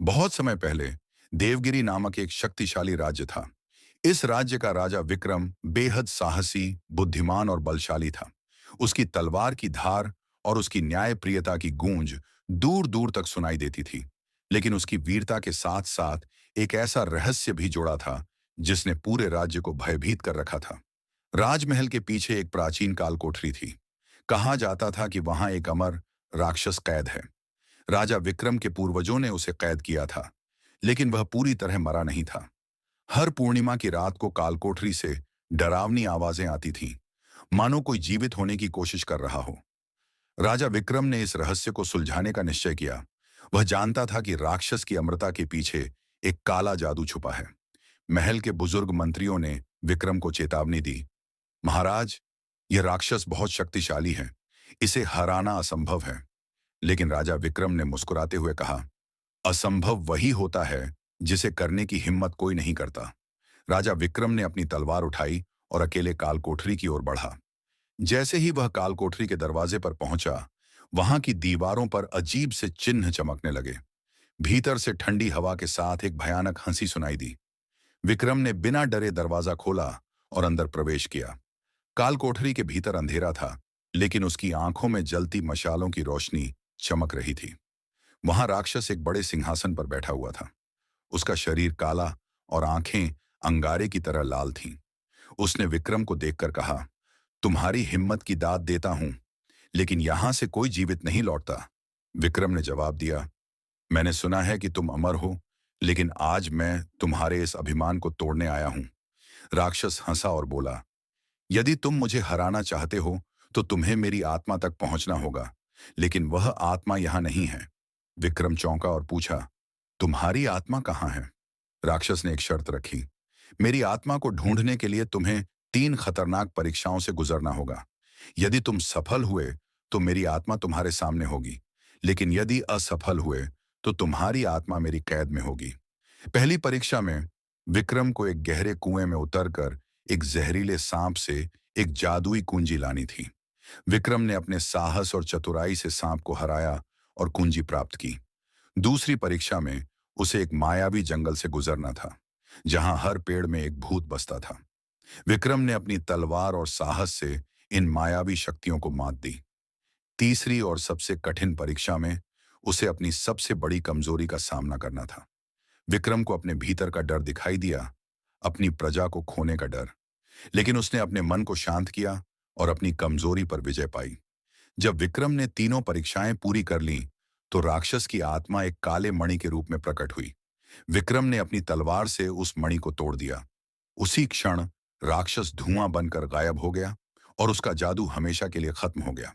बहुत समय पहले देवगिरी नामक एक शक्तिशाली राज्य था। इस राज्य का राजा विक्रम बेहद साहसी, बुद्धिमान और बलशाली था। उसकी तलवार की धार और उसकी न्यायप्रियता की गूंज दूर दूर तक सुनाई देती थी। लेकिन उसकी वीरता के साथ साथ एक ऐसा रहस्य भी जुड़ा था जिसने पूरे राज्य को भयभीत कर रखा था। राजमहल के पीछे एक प्राचीन काल कोठरी थी। कहा जाता था कि वहां एक अमर राक्षस कैद है। राजा विक्रम के पूर्वजों ने उसे कैद किया था, लेकिन वह पूरी तरह मरा नहीं था। हर पूर्णिमा की रात को कालकोठरी से डरावनी आवाजें आती थीं, मानो कोई जीवित होने की कोशिश कर रहा हो। राजा विक्रम ने इस रहस्य को सुलझाने का निश्चय किया। वह जानता था कि राक्षस की अमरता के पीछे एक काला जादू छुपा है। महल के बुजुर्ग मंत्रियों ने विक्रम को चेतावनी दी, महाराज, यह राक्षस बहुत शक्तिशाली है, इसे हराना असंभव है। लेकिन राजा विक्रम ने मुस्कुराते हुए कहा, असंभव वही होता है जिसे करने की हिम्मत कोई नहीं करता। राजा विक्रम ने अपनी तलवार उठाई और अकेले कालकोठरी की ओर बढ़ा। जैसे ही वह कालकोठरी के दरवाजे पर पहुंचा, वहां की दीवारों पर अजीब से चिन्ह चमकने लगे। भीतर से ठंडी हवा के साथ एक भयानक हंसी सुनाई दी। विक्रम ने बिना डरे दरवाजा खोला और अंदर प्रवेश किया। कालकोठरी के भीतर अंधेरा था, लेकिन उसकी आंखों में जलती मशालों की रोशनी चमक रही थी। वहां राक्षस एक बड़े सिंहासन पर बैठा हुआ था। उसका शरीर काला और आंखें अंगारे की तरह लाल थीं। उसने विक्रम को देखकर कहा, तुम्हारी हिम्मत की दाद देता हूं, लेकिन यहां से कोई जीवित नहीं लौटता। विक्रम ने जवाब दिया, मैंने सुना है कि तुम अमर हो, लेकिन आज मैं तुम्हारे इस अभिमान को तोड़ने आया हूं। राक्षस हंसा और बोला, यदि तुम मुझे हराना चाहते हो तो तुम्हें मेरी आत्मा तक पहुंचना होगा, लेकिन वह आत्मा यहां नहीं है। विक्रम चौंका और पूछा, तुम्हारी आत्मा कहाँ है? राक्षस ने एक शर्त रखी, मेरी आत्मा को ढूंढने के लिए तुम्हें 3 खतरनाक परीक्षाओं से गुजरना होगा। यदि तुम सफल हुए तो मेरी आत्मा तुम्हारे सामने होगी, लेकिन यदि असफल हुए तो तुम्हारी आत्मा मेरी कैद में होगी। पहली परीक्षा में विक्रम को एक गहरे कुएं में उतरकर एक जहरीले सांप से एक जादुई कुंजी लानी थी। विक्रम ने अपने साहस और चतुराई से सांप को हराया और कुंजी प्राप्त की। दूसरी परीक्षा में उसे एक मायावी जंगल से गुजरना था, जहां हर पेड़ में एक भूत बसता था। विक्रम ने अपनी तलवार और साहस से इन मायावी शक्तियों को मात दी। तीसरी और सबसे कठिन परीक्षा में उसे अपनी सबसे बड़ी कमजोरी का सामना करना था। विक्रम को अपने भीतर का डर दिखाई दिया, अपनी प्रजा को खोने का डर। लेकिन उसने अपने मन को शांत किया और अपनी कमजोरी पर विजय पाई। जब विक्रम ने तीनों परीक्षाएं पूरी कर लीं, तो राक्षस की आत्मा एक काले मणि के रूप में प्रकट हुई। विक्रम ने अपनी तलवार से उस मणि को तोड़ दिया। उसी क्षण राक्षस धुआं बनकर गायब हो गया और उसका जादू हमेशा के लिए खत्म हो गया।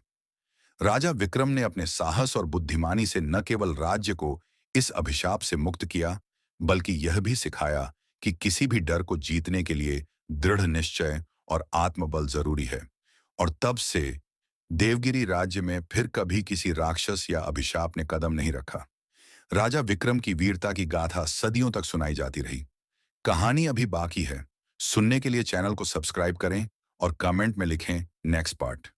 राजा विक्रम ने अपने साहस और बुद्धिमानी से न केवल राज्य को इस अभिशाप से मुक्त किया, बल्कि यह भी सिखाया कि किसी भी डर को जीतने के लिए दृढ़ निश्चय और आत्मबल जरूरी है। और तब से देवगिरी राज्य में फिर कभी किसी राक्षस या अभिशाप ने कदम नहीं रखा। राजा विक्रम की वीरता की गाथा सदियों तक सुनाई जाती रही। कहानी अभी बाकी है। सुनने के लिए चैनल को सब्सक्राइब करें और कमेंट में लिखें नेक्स्ट पार्ट।